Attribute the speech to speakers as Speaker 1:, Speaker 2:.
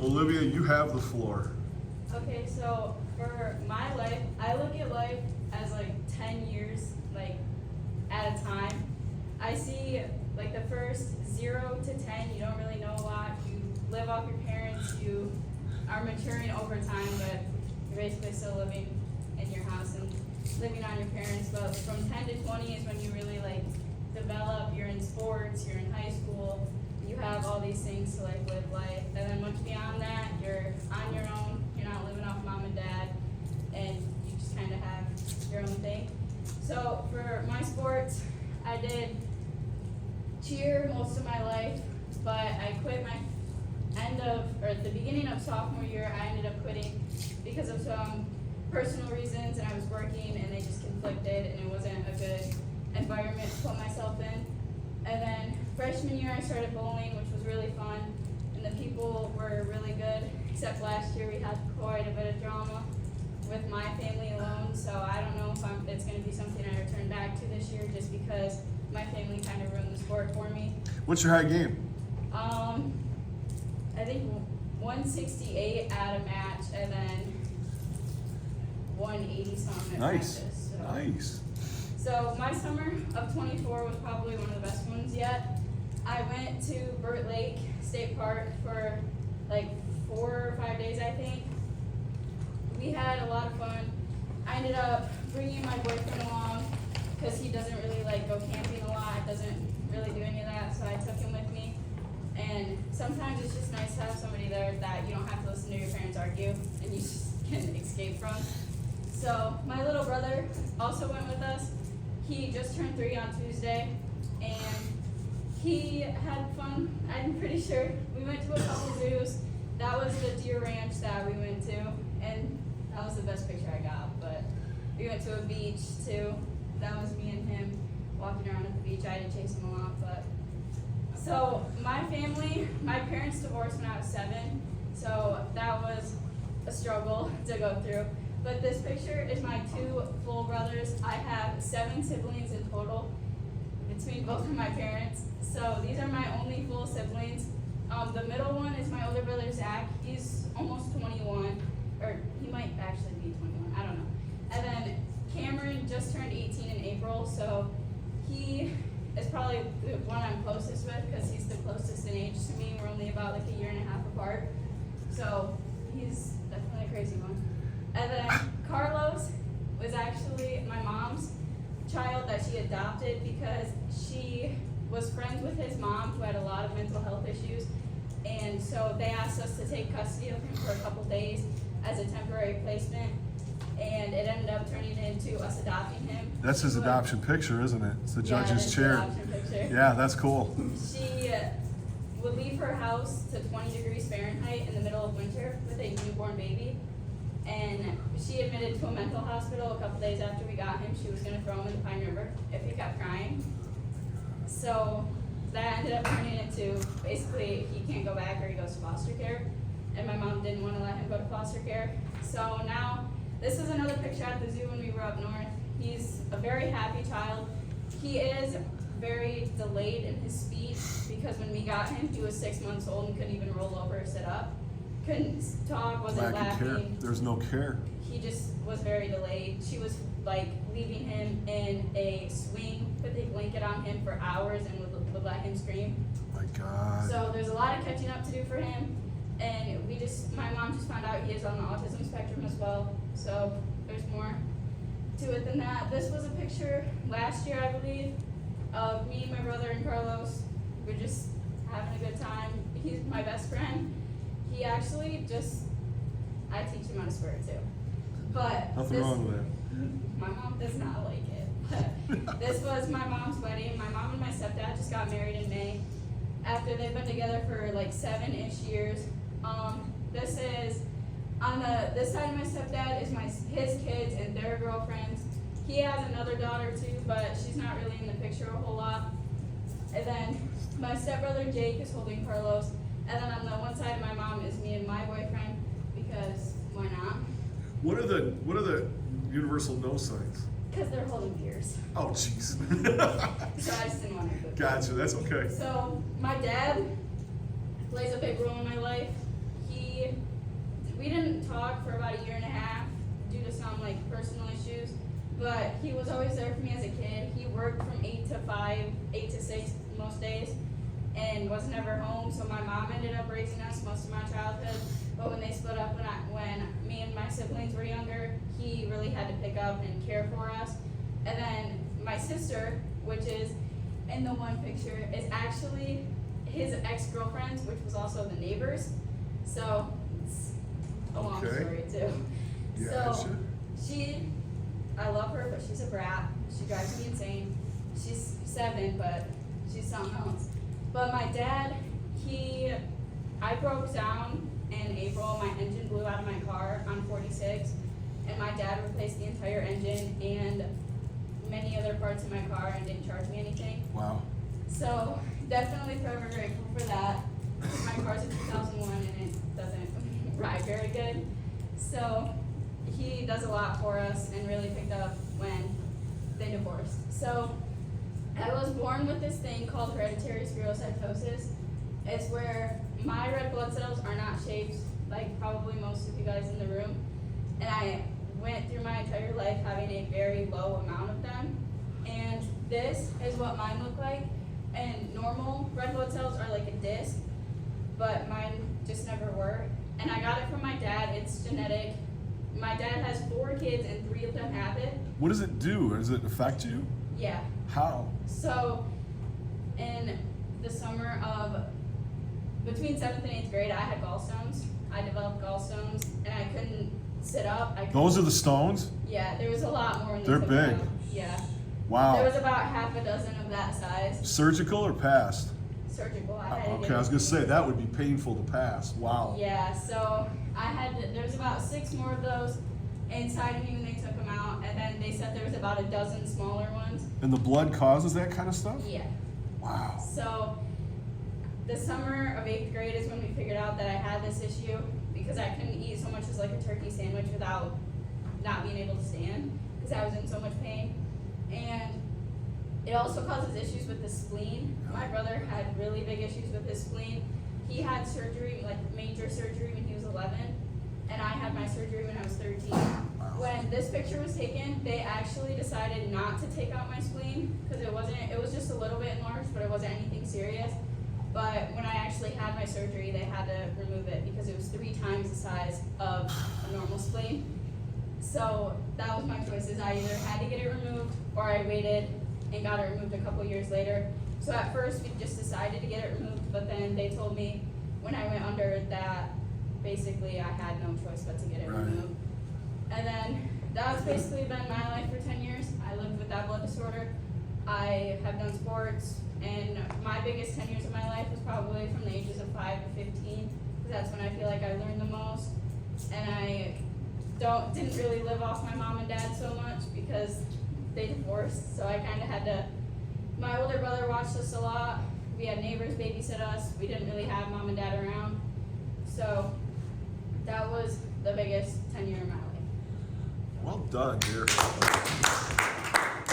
Speaker 1: Olivia, you have the floor.
Speaker 2: Okay, so for my life, I look at life as like 10 years, like at a time. I see like the first 0 to 10, you don't really know a lot. You live off your parents, you are maturing over time, but you're basically still living in your house and living on your parents. But from 10 to 20 is when you really like develop. You're in sports, you're in high school, you have all these things to like live life. And then much beyond that, you're on your own. You're not living off mom and dad, and you just kind of have your own thing. So for my sports, I did cheer most of my life, but I quit at the beginning of sophomore year. I ended up quitting because of some personal reasons, and I was working, and they just conflicted, and it wasn't a good environment to put myself in. And then freshman year, I started bowling, which was really fun, and the people were really good, except last year we had quite a bit of drama with my family alone, so I don't know if it's going to be something I return back to this year, just because my family kind of ruined the sport for me.
Speaker 1: What's your high game?
Speaker 2: I think 168 at a match, and then 180 something at
Speaker 1: Nice.
Speaker 2: practice. So.
Speaker 1: Nice.
Speaker 2: So my summer of 24 was probably one of the best ones yet. I went to Burt Lake State Park for like 4 or 5 days, I think. We had a lot of fun. I ended up bringing my boyfriend along because he doesn't really like go camping a lot, doesn't really do any of that, so I took him with me. And sometimes it's just nice to have somebody there that you don't have to listen to your parents argue and you just can escape from. So my little brother also went with us. He just turned 3 on Tuesday, and he had fun, I'm pretty sure. We went to a couple zoos. That was the deer ranch that we went to, and that was the best picture I got. But we went to a beach too. That was me and him walking around at the beach. I didn't chase him along, but. So my family, my parents divorced when I was 7, so that was a struggle to go through. But this picture is my 2 full brothers. I have 7 siblings in total between both of my parents. So these are my only full siblings. The middle one is my older brother, Zach. He's almost 21, or he might actually be 21, I don't know. And then Cameron just turned 18 in April, so he is probably the one I'm closest with because he's the closest in age to me. We're only about like a year and a half apart. So he's definitely a crazy one. And then Carlos was actually my mom's child that she adopted because she was friends with his mom, who had a lot of mental health issues. And so they asked us to take custody of him for a couple days as a temporary placement. And it ended up turning into us adopting him.
Speaker 1: That's his adoption picture, isn't it? It's the judge's
Speaker 2: it's
Speaker 1: chair.
Speaker 2: The adoption picture.
Speaker 1: Yeah, that's cool.
Speaker 2: She would leave her house to 20 degrees Fahrenheit in the middle of winter with a newborn baby. And she admitted to a mental hospital a couple days after we got him. She was going to throw him in the Pine River if he kept crying. So that ended up turning into basically he can't go back or he goes to foster care. And my mom didn't want to let him go to foster care. So now this is another picture at the zoo when we were up north. He's a very happy child. He is very delayed in his speech because when we got him, he was 6 months old and couldn't even roll over or sit up. Couldn't talk, wasn't
Speaker 1: Lack of care.
Speaker 2: laughing.
Speaker 1: There's no care.
Speaker 2: He just was very delayed. She was like leaving him in a swing, put a blanket on him for hours and would let him scream.
Speaker 1: My God.
Speaker 2: So there's a lot of catching up to do for him. And my mom just found out he is on the autism spectrum as well. So there's more to it than that. This was a picture last year, I believe, of me, my brother, and Carlos. We're just having a good time. He's my best friend. He actually I teach him how to swear too. But
Speaker 1: Nothing wrong with that.
Speaker 2: my mom does not like it. But this was my mom's wedding. My mom and my stepdad just got married in May after they've been together for like 7-ish years. This is on this side of my stepdad is his kids and their girlfriends. He has another daughter too, but she's not really in the picture a whole lot. And then my stepbrother Jake is holding Carlos. And then on the one side of my mom is me and my boyfriend because why not?
Speaker 1: What are the universal no signs?
Speaker 2: Because they're holding beers.
Speaker 1: Oh, jeez.
Speaker 2: So I just didn't want to do it.
Speaker 1: Gotcha. That's okay.
Speaker 2: So my dad plays a big role in my life. He but he was always there for me as a kid. He worked from 8 to 5, 8 to 6 most days, and was never home. So my mom ended up raising us most of my childhood. But when they split up, when me and my siblings were younger, he really had to pick up and care for us. And then my sister, which is in the one picture, is actually his ex-girlfriend, which was also the neighbors. So it's a long story too.
Speaker 1: Yeah,
Speaker 2: So I love her, but she's a brat. She drives me insane. She's 7, but she's something else. But my dad, I broke down in April. My engine blew out of my car on 46, and my dad replaced the entire engine and many other parts of my car and didn't charge me anything.
Speaker 1: Wow.
Speaker 2: So definitely forever grateful for that. My car's a 2001 and it doesn't ride very good. So he does a lot for us and really picked up when they divorced. So I was born with this thing called hereditary spherocytosis. It's where my red blood cells are not shaped like probably most of you guys in the room. And I went through my entire life having a very low amount of them. And this is what mine look like. And normal red blood cells are like a disc, but mine just never were. And I got it from my dad. It's genetic. My dad has 4 kids and 3 of them have it.
Speaker 1: What does it do? Does it affect you?
Speaker 2: Yeah.
Speaker 1: How?
Speaker 2: So in the summer of between 7th and 8th grade, I had gallstones. I developed gallstones and I couldn't sit up.
Speaker 1: Those are the stones?
Speaker 2: Yeah, there was a lot more.
Speaker 1: They're big.
Speaker 2: Yeah.
Speaker 1: Wow.
Speaker 2: There was about half a dozen of that size.
Speaker 1: Surgical or past?
Speaker 2: Surgical. I had to
Speaker 1: Okay,
Speaker 2: get
Speaker 1: I was gonna say that would be painful to pass. Wow.
Speaker 2: Yeah, so there's about 6 more of those inside of me when they took them out, and then they said there was about a dozen smaller ones.
Speaker 1: And the blood causes that kind of stuff?
Speaker 2: Yeah.
Speaker 1: Wow.
Speaker 2: So the summer of 8th grade is when we figured out that I had this issue because I couldn't eat so much as like a turkey sandwich without not being able to stand because I was in so much pain. And it also causes issues with the spleen. My brother had really big issues with his spleen. He had surgery, like major surgery when he was 11, and I had my surgery when I was 13. When this picture was taken, they actually decided not to take out my spleen because it was just a little bit enlarged, but it wasn't anything serious. But when I actually had my surgery, they had to remove it because it was 3 times the size of a normal spleen. So that was my choices. I either had to get it removed or I waited and got it removed a couple years later. So at first we just decided to get it removed, but then they told me when I went under that basically I had no choice but to get it removed. And then that's basically been my life for 10 years. I lived with that blood disorder. I have done sports, and my biggest 10 years of my life was probably from the ages of 5 to 15, because that's when I feel like I learned the most. And I didn't really live off my mom and dad so much because they divorced, so I kind of had to. My older brother watched us a lot. We had neighbors babysit us. We didn't really have mom and dad around, so that was the biggest 10 year of my life.
Speaker 1: Well done, dear.